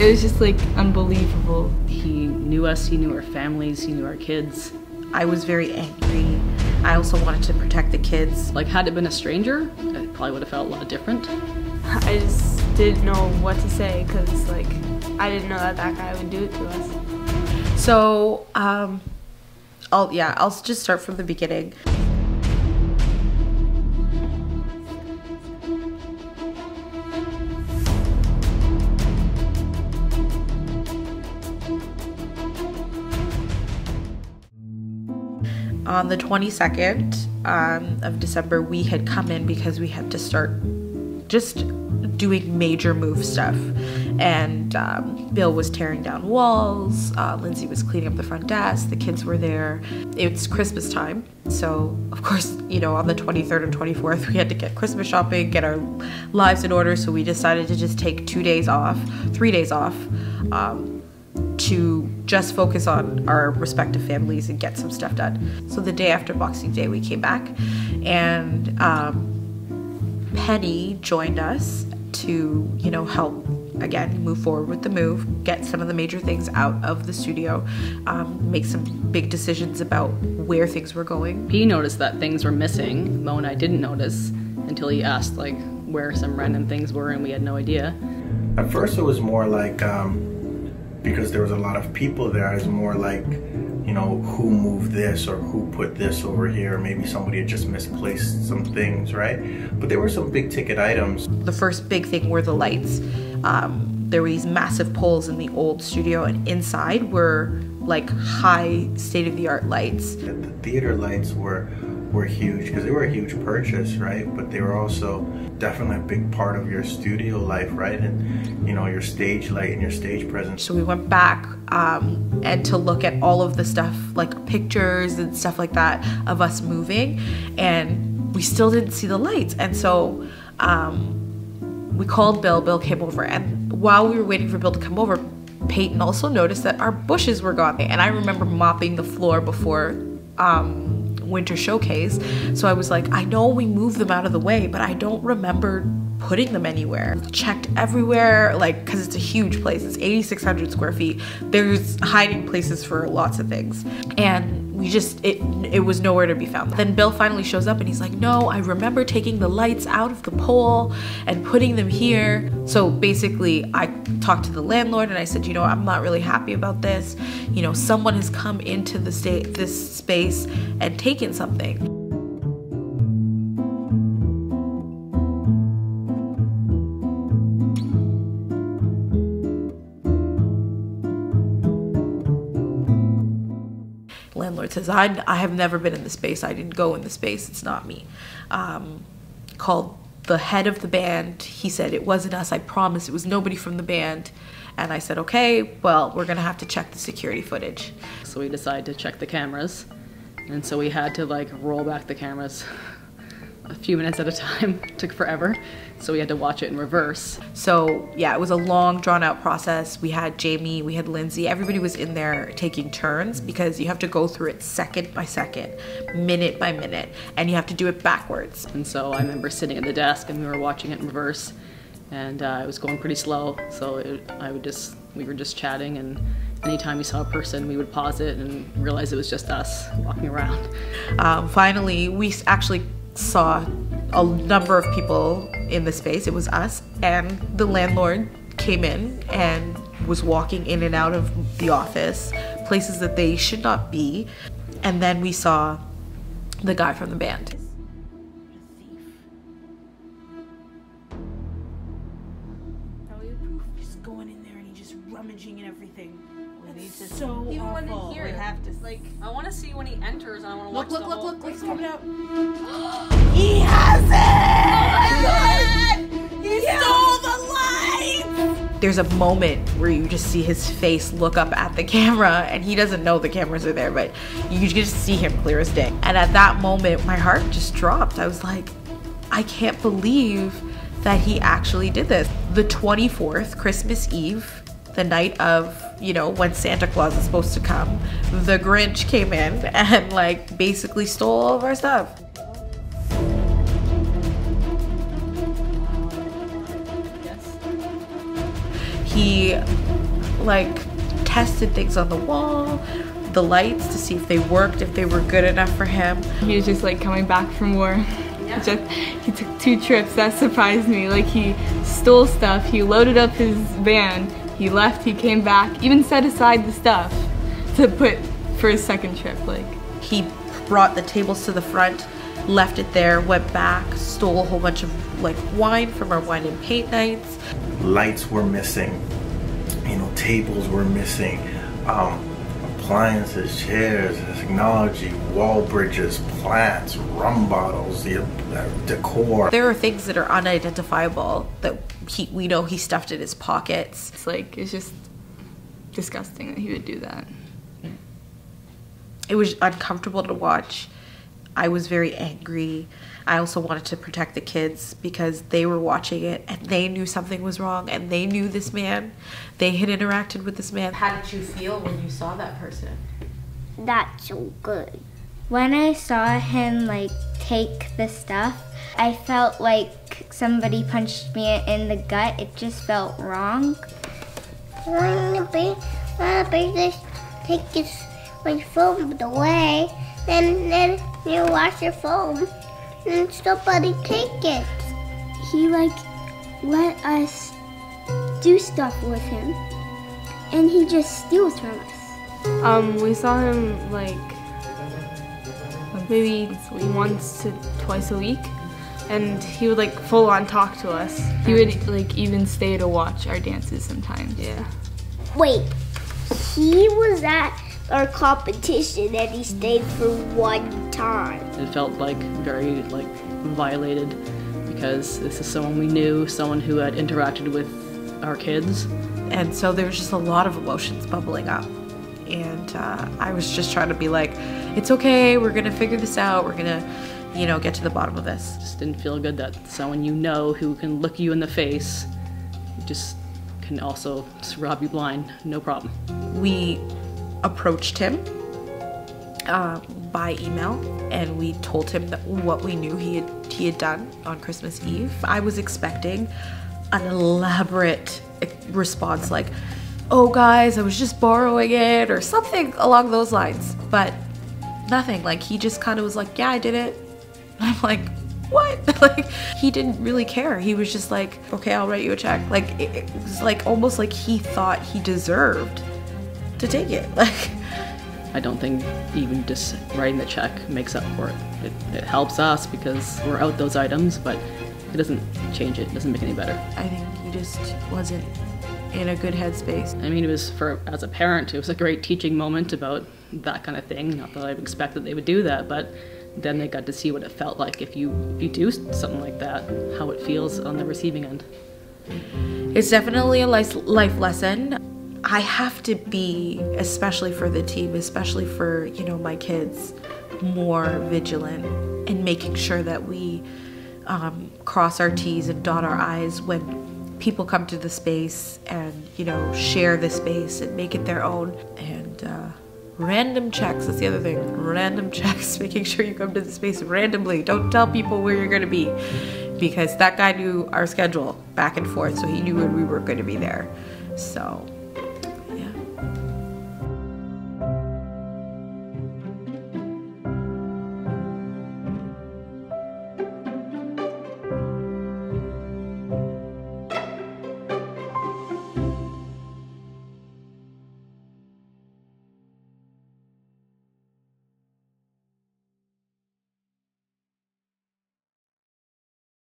it was just like unbelievable. He knew us, he knew our families, he knew our kids. I was very angry. I also wanted to protect the kids. Like, had it been a stranger, it probably would have felt a lot different. I just didn't know what to say because like I didn't know that that guy would do it to us. So I'll just start from the beginning. On the 22nd of December, we had come in because we had to start just doing major move stuff. And Bill was tearing down walls, Lindsay was cleaning up the front desk, the kids were there. It's Christmas time, so of course, you know, on the 23rd and 24th, we had to get Christmas shopping, get our lives in order, so we decided to just take 3 days off, to just focus on our respective families and get some stuff done. So the day after Boxing Day, we came back, and Penny joined us to, you know, help again move forward with the move, get some of the major things out of the studio, make some big decisions about where things were going. He noticed that things were missing. Mo and I didn't notice until he asked like where some random things were, and we had no idea. At first it was more like, because there was a lot of people there, it was more like, you know, who moved this or who put this over here. Maybe somebody had just misplaced some things, right? But there were some big ticket items. The first big thing were the lights. There were these massive poles in the old studio, and inside were like high state-of-the-art lights. The theater lights were huge because they were a huge purchase, right? But they were also definitely a big part of your studio life, right? And, you know, your stage light and your stage presence. So we went back and to look at all of the stuff, like pictures and stuff like that of us moving, and we still didn't see the lights. And so we called Bill. Bill came over, and while we were waiting for Bill to come over, Peyton also noticed that our bushes were gone. And I remember mopping the floor before Winter Showcase, so I was like, I know we moved them out of the way, but I don't remember putting them anywhere. Checked everywhere, like, because it's a huge place. It's 8,600 square feet. There's hiding places for lots of things, and we just, it was nowhere to be found. Then Bill finally shows up and he's like, no, I remember taking the lights out of the pole and putting them here. So basically I talked to the landlord and I said, you know, I'm not really happy about this. You know, someone has come into this space and taken something. Landlord says, I have never been in the space. I didn't go in the space. It's not me. Called the head of the band. He said, it wasn't us. I promise it was nobody from the band. And I said, okay, well, we're going to have to check the security footage. So we decided to check the cameras. And so we had to like roll back the cameras a few minutes at a time. It took forever. So we had to watch it in reverse. So yeah, it was a long drawn out process. We had Jamie, we had Lindsay, everybody was in there taking turns because you have to go through it second by second, minute by minute, and you have to do it backwards. And so I remember sitting at the desk and we were watching it in reverse, and it was going pretty slow. So we were just chatting, and anytime we saw a person, we would pause it and realize it was just us walking around. Finally, we actually saw a number of people in the space. It was us, and the landlord came in and was walking in and out of the office, places that they should not be. And then we saw the guy from the band. Just going in there and he's just rummaging and everything. It's so even awful. when here, We have to, like, I want to see when he enters, and I want to watch look, it's coming out. He has it! Oh my God! He stole the lights! There's a moment where you just see his face look up at the camera, and he doesn't know the cameras are there, but you just see him clear as day. And at that moment, my heart just dropped. I was like, I can't believe that he actually did this. The 24th, Christmas Eve, the night of, you know, when Santa Claus is supposed to come, the Grinch came in and like basically stole all of our stuff. He like tested things on the wall, the lights, to see if they worked, if they were good enough for him. He was just like coming back from war. He took 2 trips. That surprised me. Like, he stole stuff, he loaded up his van, he left, he came back, even set aside the stuff to put for his 2nd trip. Like, he brought the tables to the front, left it there, went back, stole a whole bunch of like wine from our wine and paint nights. Lights were missing, you know, tables were missing, appliances, chairs, technology, wall bridges, plants, rum bottles, decor. There are things that are unidentifiable that we know he stuffed in his pockets. it's just disgusting that he would do that. It was uncomfortable to watch. I was very angry. I also wanted to protect the kids because they were watching it and they knew something was wrong and they knew this man. They had interacted with this man. How did you feel when you saw that person? That's so good. When I saw him like take the stuff, I felt like somebody punched me in the gut. It just felt wrong. When the baby take his phone away, then you wash your phone and somebody take it. He like let us do stuff with him and he just steals from us. We saw him like maybe once to twice a week, and he would like full on talk to us. He would like even stay to watch our dances sometimes. Yeah. Wait, he was at our competition and he stayed for 1 time. It felt like very like violated because this is someone we knew, someone who had interacted with our kids. And so there was just a lot of emotions bubbling up. And I was just trying to be like, it's okay, we're gonna figure this out, we're gonna, you know, get to the bottom of this. Just didn't feel good that someone you know who can look you in the face just can also just rob you blind, no problem. We approached him by email and we told him that what we knew he had done on Christmas Eve. I was expecting an elaborate response like, oh guys, I was just borrowing it, or something along those lines, but nothing. Like, he just kind of was like, yeah, I did it. I'm like, what? Like, he didn't really care. He was just like, okay, I'll write you a check. Like, it was like almost like he thought he deserved to take it. Like, I don't think even just writing the check makes up for it. It helps us because we're out those items, but it doesn't change it. It doesn't make it any better. I think he just wasn't in a good headspace. I mean, it was as a parent, it was a great teaching moment about that kind of thing. Not that I expected they would do that, but then they got to see what it felt like if you do something like that, how it feels on the receiving end. It's definitely a life lesson. I have to be, especially for the team, especially for, you know, my kids, more vigilant in making sure that we cross our T's and dot our I's when people come to the space and, you know, share the space and make it their own. And random checks, that's the other thing. Random checks, making sure you come to the space randomly. Don't tell people where you're gonna be, because that guy knew our schedule back and forth, so he knew when we were gonna be there. So